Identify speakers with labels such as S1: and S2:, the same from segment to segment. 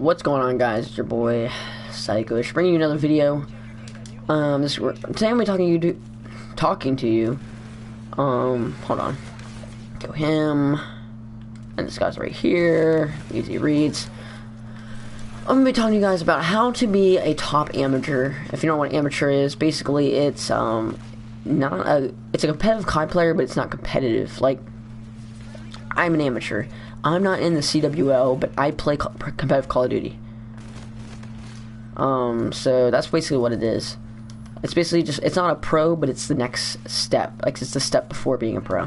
S1: What's going on, guys? It's your boy imPsychoish bringing you another video. Today I'm talking to you. Hold on. Go him. And this guy's right here. Easy reads. I'm gonna be talking to you guys about how to be a top amateur. If you don't know what amateur is, basically it's it's a competitive COD player, but it's not competitive. Like, I'm an amateur. I'm not in the CWL, but I play competitive Call of Duty. So that's basically what it is. It's basically just, it's not a pro, but it's the next step. Like, it's the step before being a pro.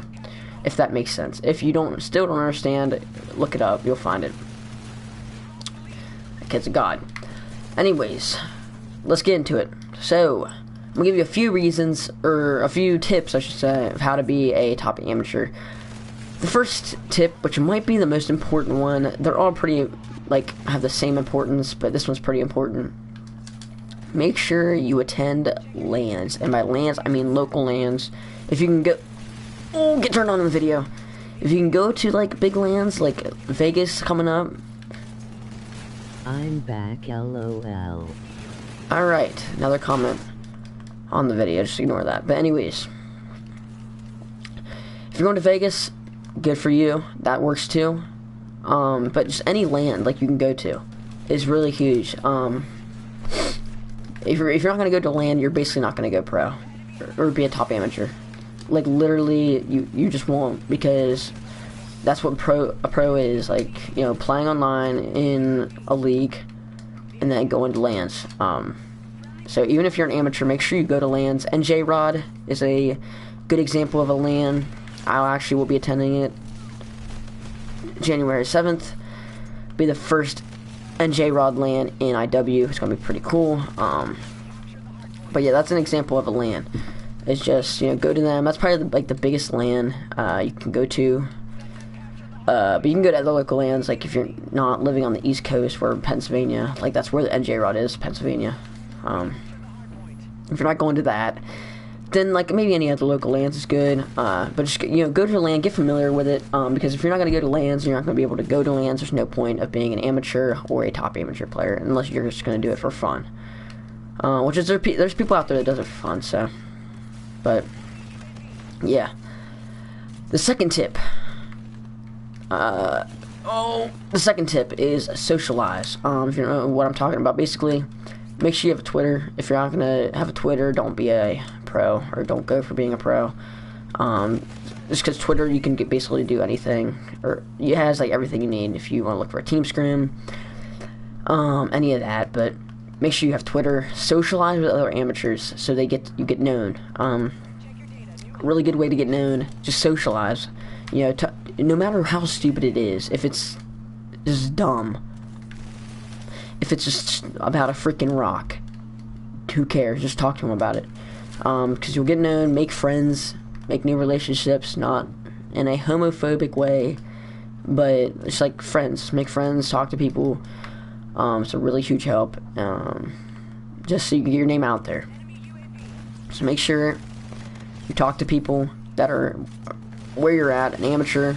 S1: If that makes sense. If you still don't understand, look it up. You'll find it. That kid's a god. Anyways, let's get into it. So, I'm gonna give you a few reasons, or a few tips, I should say, of how to be a top amateur. The first tip, which might be the most important one, they're all pretty, like, have the same importance, but this one's pretty important. Make sure you attend LANs, and by LANs, I mean local LANs. If you can go, oh, get turned on in the video. If you can go to, like, big LANs, like Vegas coming up.
S2: I'm back, LOL.
S1: Alright, another comment on the video, just ignore that. But anyways, if you're going to Vegas, good for you. That works too. But just any land like you can go to is really huge. If you're not gonna go to land, you're basically not gonna go pro or be a top amateur. Like, literally, you just won't, because that's what a pro is. Like, you know, playing online in a league and then going to lands. So even if you're an amateur, make sure you go to lands. And J-Rod is a good example of a LAN. I actually will be attending it January 7th. Be the first NJ-Rod LAN in IW. It's gonna be pretty cool. But yeah, that's an example of a LAN. It's just, you know, go to them. That's probably like the biggest LAN you can go to. But you can go to other local LANs, like if you're not living on the East Coast or Pennsylvania. Like, that's where the NJ-Rod is, Pennsylvania. If you're not going to that, then, like, maybe any other local LANs is good, but just, you know, go to the LAN, get familiar with it, because if you're not going to go to LANs, you're not going to be able to go to LANs. There's no point of being an amateur or a top amateur player, unless you're just going to do it for fun, which is, there's people out there that does it for fun, so, but, yeah. The second tip, the second tip is socialize. If you don't know what I'm talking about, basically, make sure you have a Twitter. If you're not going to have a Twitter, don't be a pro, or don't go for being a pro. Just because Twitter, you can basically do anything, or it has like everything you need if you want to look for a team scrim, any of that. But make sure you have Twitter. Socialize with other amateurs so you get known. A really good way to get known, just socialize. You know, no matter how stupid it is, if it's just dumb, if it's just about a freaking rock, who cares? Just talk to them about it. Because you'll get known, make friends, make new relationships, not in a homophobic way, but it's like friends. Make friends, talk to people. It's a really huge help, just so you can get your name out there. So make sure you talk to people that are where you're at, an amateur,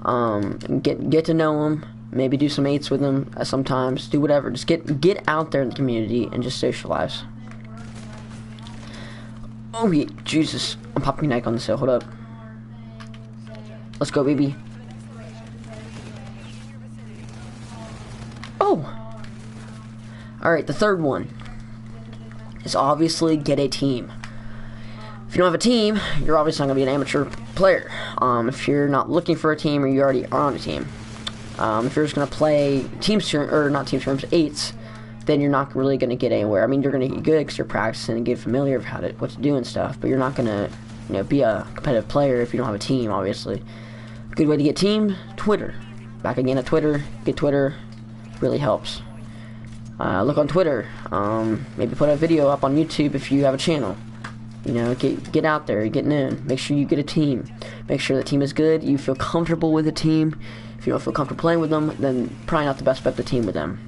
S1: and get to know them. Maybe do some mates with them sometimes. Do whatever. Just get out there in the community and just socialize. Oh, yeah, Jesus. I'm popping Nike on the hill. Hold up. Let's go, baby. Oh! Alright, the third one is obviously get a team. If you don't have a team, you're obviously not going to be an amateur player. If you're not looking for a team, or you already are on a team. If you're just going to play not team terms, 8s, then you're not really going to get anywhere. I mean, you're going to get good because you're practicing and get familiar with what to do and stuff, but you're not going to, you know, be a competitive player if you don't have a team, obviously. Good way to get team, Twitter. Back again at Twitter. Get Twitter. Really helps. Look on Twitter. Maybe put a video up on YouTube if you have a channel. You know, get out there, get known. Make sure you get a team. Make sure the team is good. You feel comfortable with the team. If you don't feel comfortable playing with them, then probably not the best bet to team with them.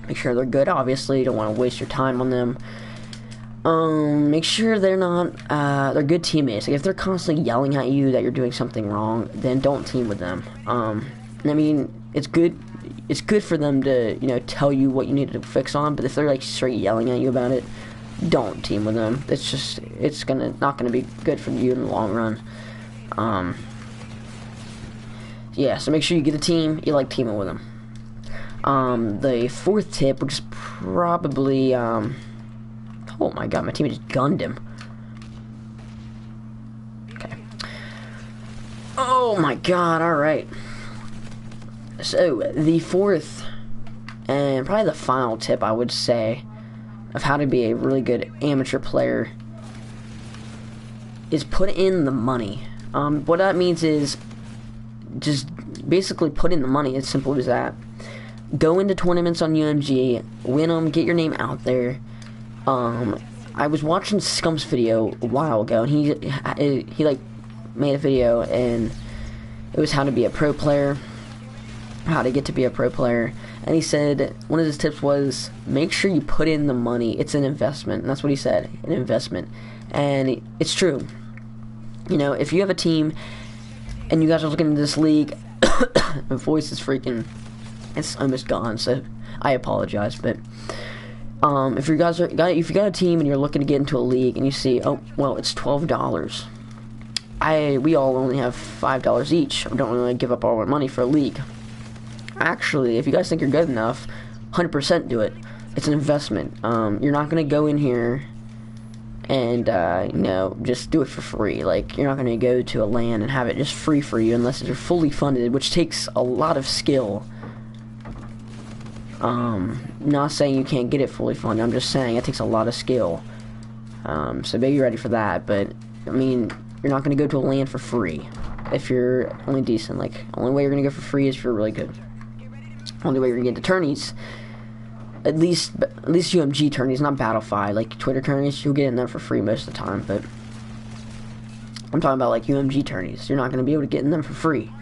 S1: Make sure they're good, obviously. You don't want to waste your time on them. Make sure they're not, they're good teammates. Like, if they're constantly yelling at you that you're doing something wrong, then don't team with them. I mean, it's good, it's good for them to, you know, tell you what you need to fix on, but if they're like straight yelling at you about it, don't team with them. It's not gonna be good for you in the long run. Yeah, so make sure you get a team, you like teaming with them. The fourth tip, which is probably, oh my god, my teammate just gunned him. Okay. Oh my god, alright. So, the fourth, and probably the final tip, I would say, of how to be a really good amateur player, is put in the money. What that means is, just basically put in the money, as simple as that. Go into tournaments on UMG, win them, get your name out there. I was watching Scump's video a while ago, and he like made a video, and it was how to be a pro player, how to get to be a pro player, and he said one of his tips was make sure you put in the money. It's an investment, and that's what he said, an investment, and it's true. You know, if you have a team and you guys are looking into this league, my voice is freaking, it's almost gone, so I apologize, but if you got a team and you're looking to get into a league and you see, oh well, it's $12, we all only have $5 each. We don't really give up all our money for a league. Actually, if you guys think you're good enough, 100% do it. It's an investment. You're not gonna go in here and you know, just do it for free. Like, you're not gonna go to a LAN and have it just free for you unless you're fully funded, which takes a lot of skill. Not saying you can't get it fully funded, I'm just saying it takes a lot of skill. So be ready for that, but, I mean, you're not going to go to a LAN for free if you're only decent. Like, only way you're going to go for free is if you're really good. Only way you're going to get to tourneys, at least UMG tourneys, not Battlefy, like Twitter tourneys, you'll get in there for free most of the time, but I'm talking about like UMG tourneys, you're not going to be able to get in them for free.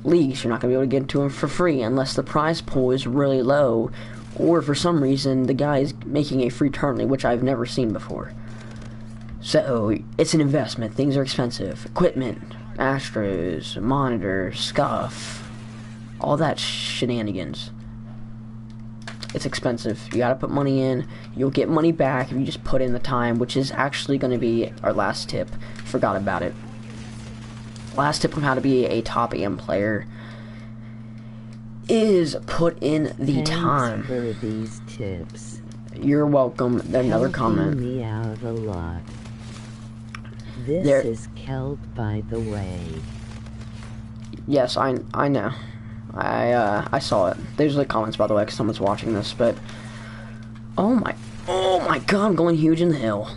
S1: Leagues, you're not going to be able to get into them for free unless the prize pool is really low, or for some reason the guy is making a free tournament, which I've never seen before. So it's an investment. Things are expensive. Equipment, Astros, monitors, scuff, all that shenanigans. It's expensive. You gotta put money in. You'll get money back if you just put in the time, which is actually going to be our last tip. Forgot about it. Last tip on how to be a top AM player is put in the time.
S2: For these tips.
S1: You're welcome. Another comment.
S2: Me out a lot. This is Keld, by the way.
S1: Yes, I know. I saw it. There's like comments, by the way, because someone's watching this. But oh my god, I'm going huge in the hill.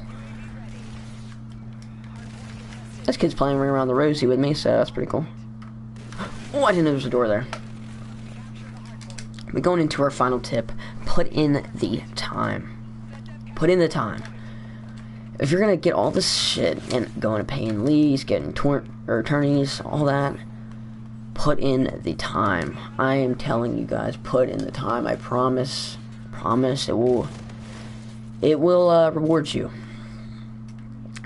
S1: This kid's playing Ring Around the Rosie with me, so that's pretty cool. Oh, I didn't know there was a door there. We're going into our final tip. Put in the time. Put in the time. If you're gonna get all this shit and going to paying leagues, getting attorneys, all that, put in the time. I am telling you guys, put in the time. I promise it will reward you.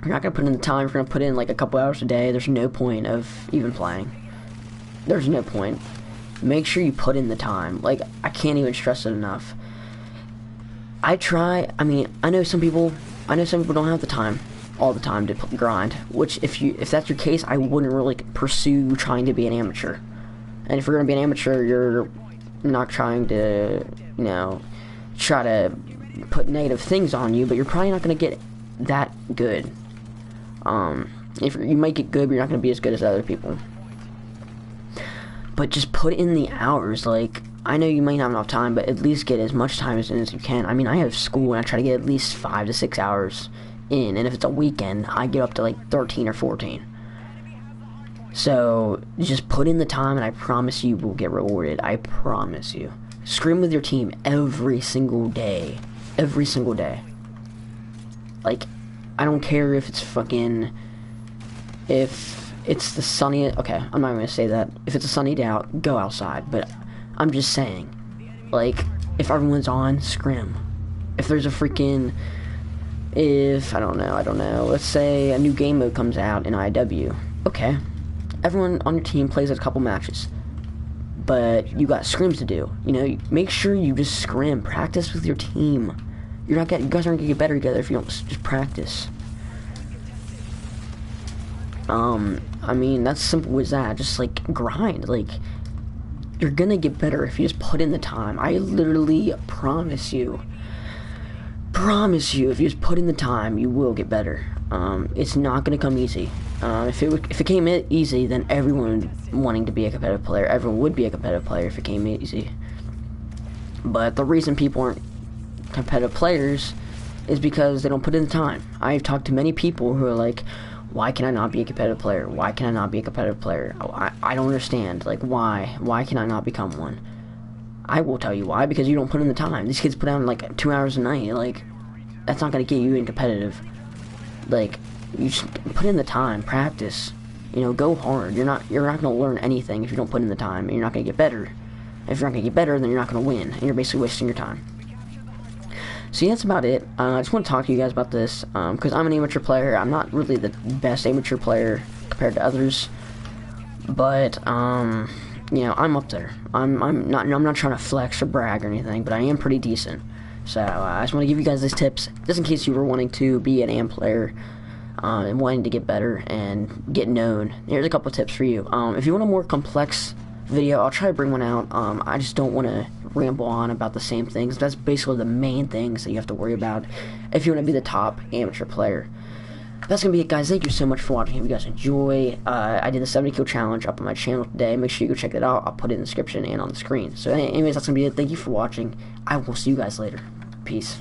S1: You're not gonna put in the time. If you're gonna put in like a couple hours a day, there's no point of even playing. There's no point. Make sure you put in the time. Like, I can't even stress it enough. I know some people don't have the time all the time to grind, which if that's your case, I wouldn't really pursue trying to be an amateur. And if you're gonna be an amateur, you're not trying to, you know, try to put negative things on you, but you're probably not gonna get that good. If you might get good, but you're not gonna be as good as other people. But just put in the hours. Like, I know you might not have enough time, but at least get as much time as you can. I mean, I have school, and I try to get at least 5 to 6 hours in, and if it's a weekend, I get up to like 13 or 14. So just put in the time, and I promise you will get rewarded. I promise you. Scream with your team every single day. Every single day. Like, I don't care if it's if it's the sunny, okay, I'm not gonna say that. If it's a sunny day out, go outside, but I'm just saying, like, if everyone's on, scrim. If there's a freaking, I don't know, let's say a new game mode comes out in IW, okay, everyone on your team plays a couple matches. but you got scrims to do. You know, make sure you just scrim, practice with your team. You guys aren't gonna get better together if you don't just practice. I mean, that's simple as that. Just like grind. Like, you're gonna get better if you just put in the time. I literally promise you, if you just put in the time, you will get better. It's not gonna come easy. If it came easy, then everyone wanting to be a competitive player, everyone would be a competitive player if it came easy. But the reason people aren't competitive players is because they don't put in the time. I've talked to many people who are like, why can I not be a competitive player? Why can I not be a competitive player? I don't understand. Like, why? Why can I not become one? I will tell you why. Because you don't put in the time. These kids put down like 2 hours a night. Like, that's not gonna get you in competitive. Like, you just put in the time, practice. You know, go hard. You're not gonna learn anything if you don't put in the time, and you're not gonna get better. If you're not gonna get better, then you're not gonna win, and you're basically wasting your time. So yeah, that's about it. I just want to talk to you guys about this, because I'm an amateur player. I'm not really the best amateur player compared to others, but you know, I'm up there. I'm not trying to flex or brag or anything, but I am pretty decent. So I just want to give you guys these tips, just in case you were wanting to be an AM player and wanting to get better and get known. Here's a couple tips for you. If you want a more complex video, I'll try to bring one out. I just don't want to ramble on about the same things. That's basically the main things that you have to worry about if you want to be the top amateur player. That's gonna be it, guys. Thank you so much for watching. If you guys enjoy, I did the 70 kill challenge up on my channel today. Make sure you go check that out. I'll put it in the description and on the screen. So anyways, that's gonna be it. Thank you for watching. I will see you guys later. Peace.